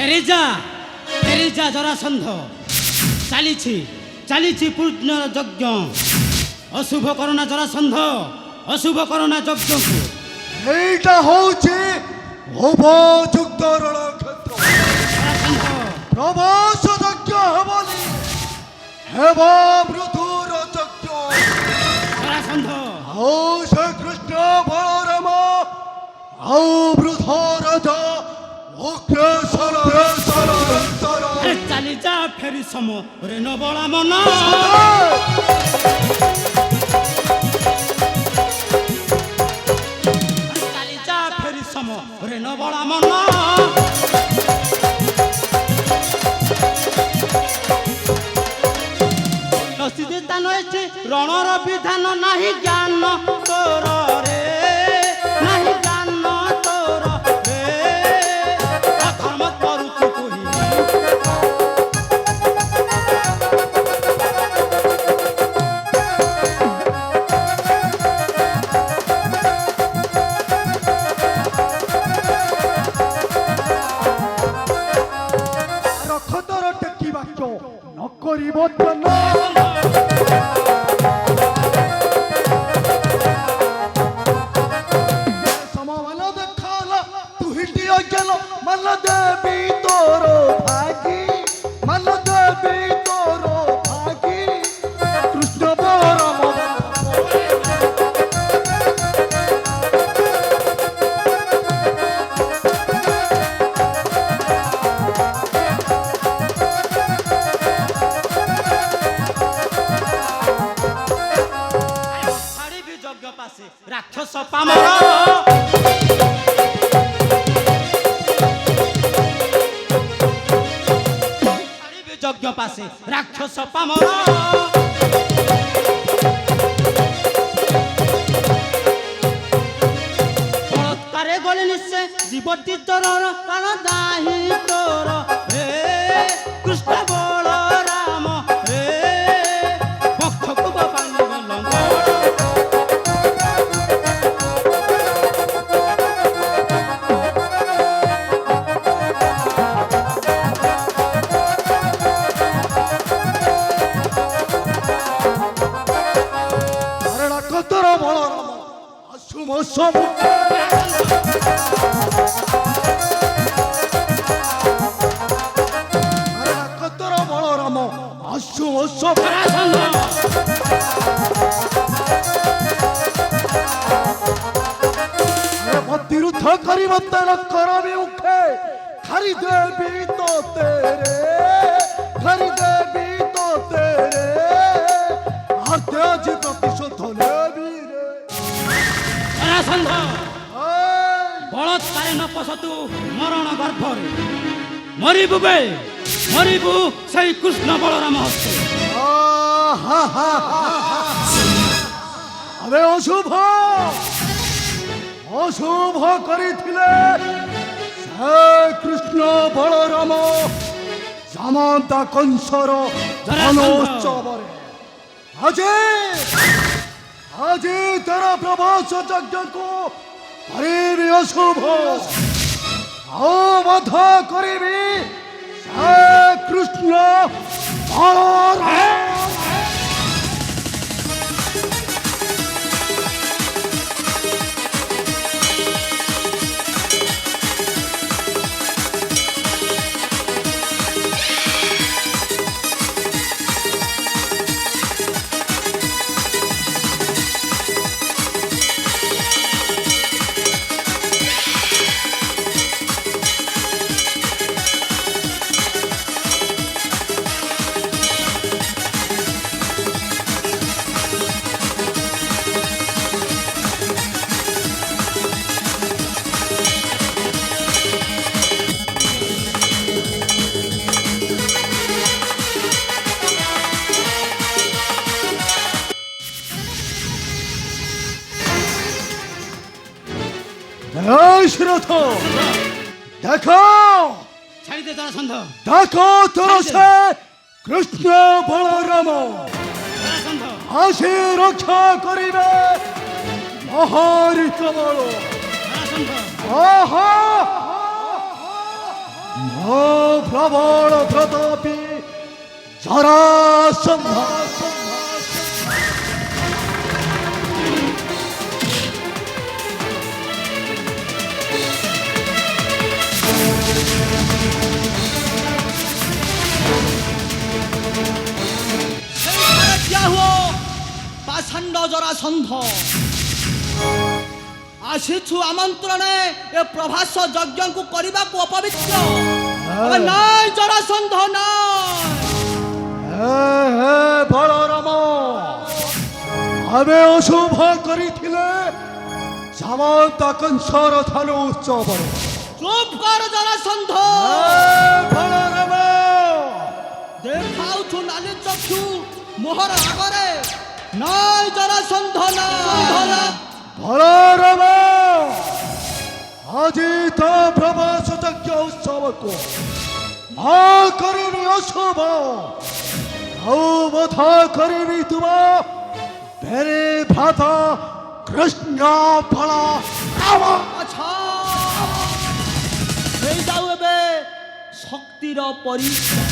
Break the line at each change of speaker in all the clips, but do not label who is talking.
ফেরিজা জরাসন্ধ চালিছি পূর্ণ যজ্ঞ অশুভ করোনা জরাসন্ধ অশুভ করোনা যজ্ঞକୁ
এইটা হচ্ছে উপযুক্ত রণক্ষেত্র প্রবাস যজ্ঞ হেবলি হেব মৃত্যুর যজ্ঞ
জরাসন্ধ
ଆଉ ସେ କୃଷ୍ଣ ବଳରାମ ଆଉ ବୃଦ୍ଧ ରାଜା ଅଗ୍ରସର
ଚାଲି ଯା ଫେରି ସମରେ ନବଳା ମନ ଚାଲି ଯା ଫେରି ସମରେ ନବଳା ମନ ସ୍ଥାନ ଏଠି ରଣର ବିଧାନ ନାହିଁ ଜ୍ଞାନ ତୋର ରେ ନାହିଁ ଜ୍ଞାନ ତୋର ରେ ଅଧର୍ମ କରୁଛୁ କହି
ରଖତର ଟେକି ବାକ୍ୟ ନ କରିବ ତନ मन देवी तोरो भागी मन देवी तोरो भागी कृष्ण बलराम
ଛାଡ଼ି ବି ଯଜ୍ଞ ପାଶେ ରାକ୍ଷସ ପାମର যজ্ঞ পাশে রাক্ষস পামর বলৎকারে গলে নিশ্চে জীবটি তোর প্রাণ দাহি তোর হে কৃষ্ণ বলরাম হে বক্ষକୁ ପାଣି ଲଙ୍ଗ
ତୋର ବଳରାମ ଆସୁମ ସବୁ ତୋର ବଳରାମ ଆସୁମ ସବୁ ପ୍ରତିରୁଦ୍ଧ କରିବ ତେର କରବି ଉଠେ ଖାରି ଦେବି ତ ତେରେ ଖାରି ଦେବି ତ ତେରେ ଆର୍ତେ ଆଜି ପ୍ରତିଶୋଧ ନେବି
ଜରାସନ୍ଧ ବଳତ୍କାରେ ନ ପଶତୁ ମରଣ ଗର୍ଭରେ ମରିବୁ ସେଇ କୃଷ୍ଣ ବଳରାମ ହସ୍ତେ
ଆମେ ଅଶୁଭ କରିଥିଲେ ସେ କୃଷ୍ଣ ବଳରାମ ସାମନ୍ତା କଂସର ଧନୋତ୍ସବରେ ଆଜି ତେର ପ୍ରବାସ ଯଜ୍ଞକୁ କରିବି ଅଶୁଭ ଆଉ ବଧ କରିବି ସେ କୃଷ୍ଣ ବଳରାମ শ্রোত দেখো
ছাড়ি দে জরাসন্ধ
দেখো তোর সে কৃষ্ণ বলরাম
জরাসন্ধ
আসি রক্ষা করিবে মহারি কমল
জরাসন্ধ
আহা ମୋ ପ୍ରବଳ ପ୍ରତାପୀ ଜରାସନ୍ଧ।
পাষাণ্ড জরাসন্ধ আসিছু আমন্ত্রণে এ প্রভাস যজ্ঞକୁ କରିବାକୁ অপবিত্র আবে নাই জরাসন্ধ নাই।
ହେ ବଳରାମ, ଆମେ ଅଶୁଭ କରିଥିଲେ ସାମନ୍ତ କଂସର ଧନୁ ଉତ୍ସବରେ।
চুপ কর জরাসন্ধ,
ବଳରାମ,
দেখাউছু নালি চক্ষু মোহর আগরে নাই জরাসন্ধ নাই।
ବଳରାମ, ଆଜି ତ ପ୍ରଭାସ ଯଜ୍ଞ ଉତ୍ସବକୁ କରିବି ଅଶୁଭ, ଆଉ ବୋଧ କରିବି ତୁମ ବେରେ ଭ୍ରାତ କୃଷ୍ଣ ବଳରାମ।
আচ্ছা এই যাও এবে শক্তির পরীক্ষা।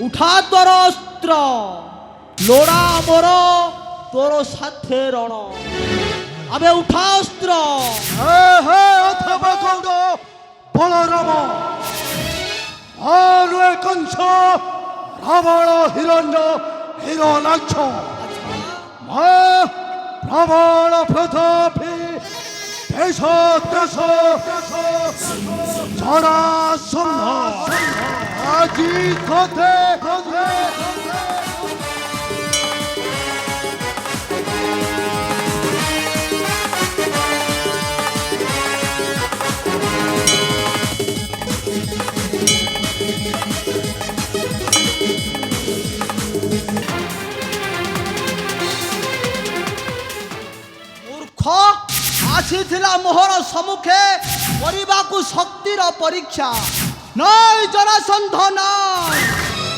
উঠা তোর অস্ত্র, লোড়া মোর তোর সাথে রণ। আবে উঠা অস্ত্র।
হে অথবা গৌর বলরাম, আনুয়ে কংস রাবণ হিরণ্য হিরণাক্ষ, মা প্রবল প্রতাপী দেশ দেশ জরাসন্ধ আজি কথে কথে।
মূর্খ আসিছিলা মোহর সম্মুখে କରିବାକୁ শক্তির পরীক্ষা। নাই জরাসন্ধ নাই,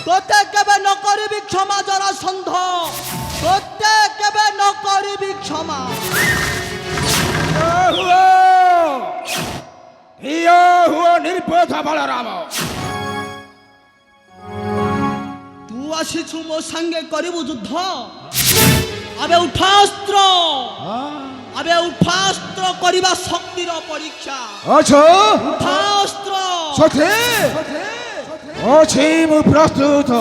তোতে কেবে ন করিবি ক্ষমা জরাসন্ধ, তোতে কেবে ন করিবি ক্ষমা।
নির্বোধ বলরাম,
তু আসিছু মো সঙ্গে করিবু যুদ্ধ। আবে উঠা অস্ত্র, আবে উঠা অস্ত্র করিবা শক্তির পরীক্ষা।
আচ্ছা
উঠা অস্ত্র।
সখে ଅଛି ମୁଁ ପ୍ରସ୍ତୁତ।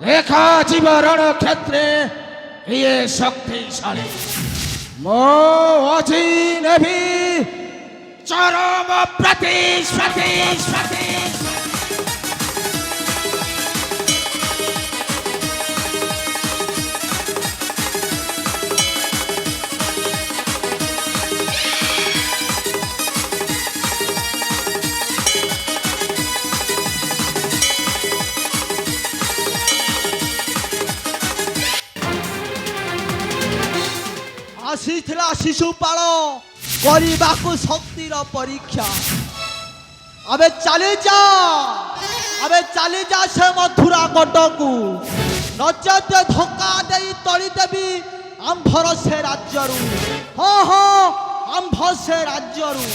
ଦେଖାଯିବ ରଣକ୍ଷେତ୍ରେ ଇଏ ଶକ୍ତିଶାଳୀ। ମୁଁ ଆଜି ନେବି ଚରମ ପ୍ରତିଶ୍ରୁତି।
আসিছিলা শিশুপাଳ କରିବାକୁ শক্তির পরীক্ষা। আবে চালি যা, আবে চালি যা সে মথুরা গডকু, নচেত ধোকা দেই তଳି দেবি আম্ভর সে রাজ্যরু। ହଁ ହଁ ଆମ୍ଭ ସେ ରାଜ୍ୟରୁ।